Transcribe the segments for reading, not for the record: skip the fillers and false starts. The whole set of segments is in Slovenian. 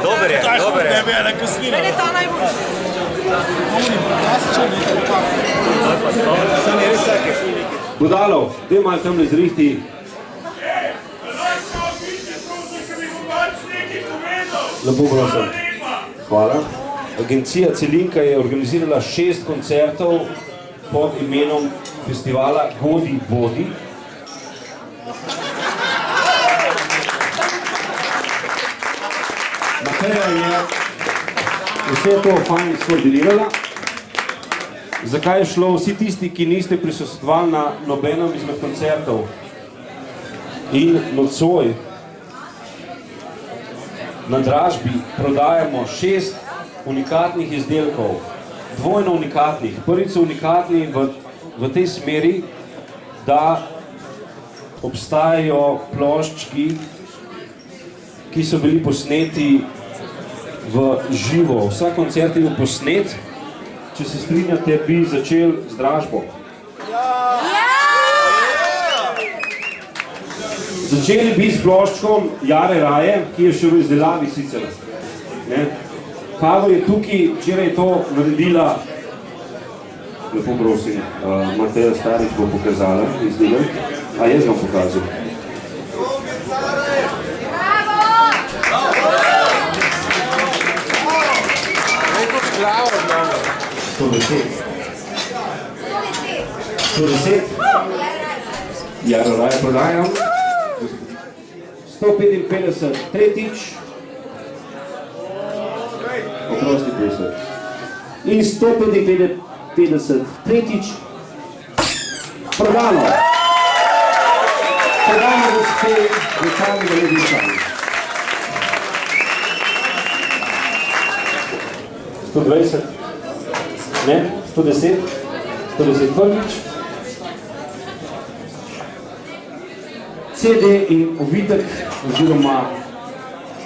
Dober je, dober je. Meni je ta najboljši. Budalov, daj malo tamle zrihti. Lepo prosim. Hvala. Agencija Celinka je organizirala 6 koncertov pod imenom festivala Godi Bodi. Mateja je vse to fajn skoordinirala. Zakaj je šlo? Vsi tisti, ki niste prisostvovali na nobenem izmed koncertov in nocoj na dražbi prodajamo 6 unikatnih izdelkov, dvojno unikatnih. Prvič so unikatni v tej smeri, da obstajajo ploščki, ki so bili posneti v živo. Vsak koncert je bil posnet. Če se strinjate, bi začeli z dražbo. Začeli bi s ploščkom Jare Raje, ki je še v izdelavi sicer. Kado je tukaj, včeraj je to naredila, lepo prosim, Mateja Starič bo pokazala izdelek, a jaz vam pokazal. Bravo! 110. Jaro Raje prodajam. 155 tretjič. Oprosti 50. In 155 tretjič. Prodano. Prodano gospe Večani Veledičani. 120. Ne, 110, 110 prvič. CD in ovitek, oziroma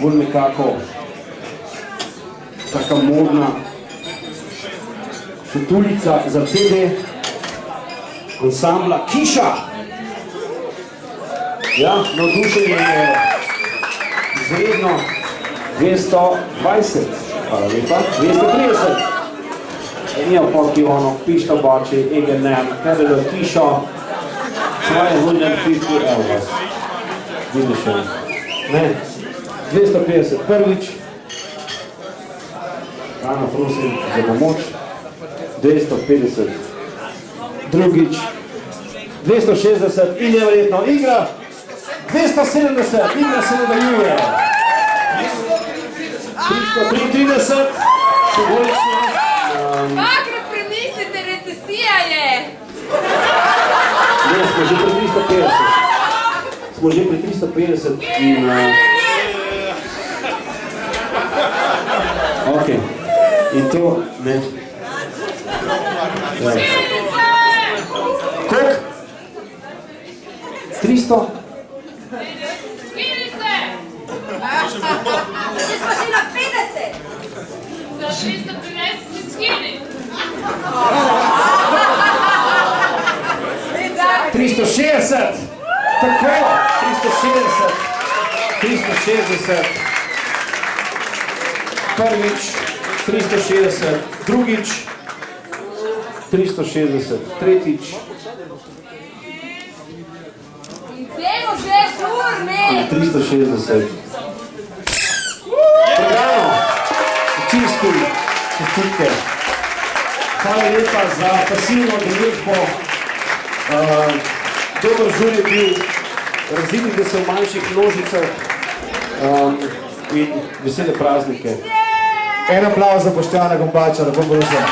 bolj nekako taka modna šatulica za CD ansambla Kiša. Ja, navdušenje je izredno 220, hvala lepa, 230. Io porti ono, pista baci, igen kedvelő Kisa, 250 €. Vidite, ne, 250 prvič, Ana prosim za pomoč, 250 drugič, 260 in neverjetno igra, 270, igra se nadaljuje, 333, simbolično. Dvakrat premislite, recesija je! Ne, smo že pri 350. Smo že pri 350 in... Ok. In to, ne. Koliko? 300? Skini se! Če smo že na 50! Za 350 se skini! 360! Tako! 360! Prvič 360, drugič 360, tretjič. Idemo že turne! 360. Prodano! Čistki, čestitke. Hvala lepa za pasivno udeležbo. Dober žur je bil, razvidite se v manjših množicah in vesele praznike. En aplavz za Boštjana Gombača, lepo prosim.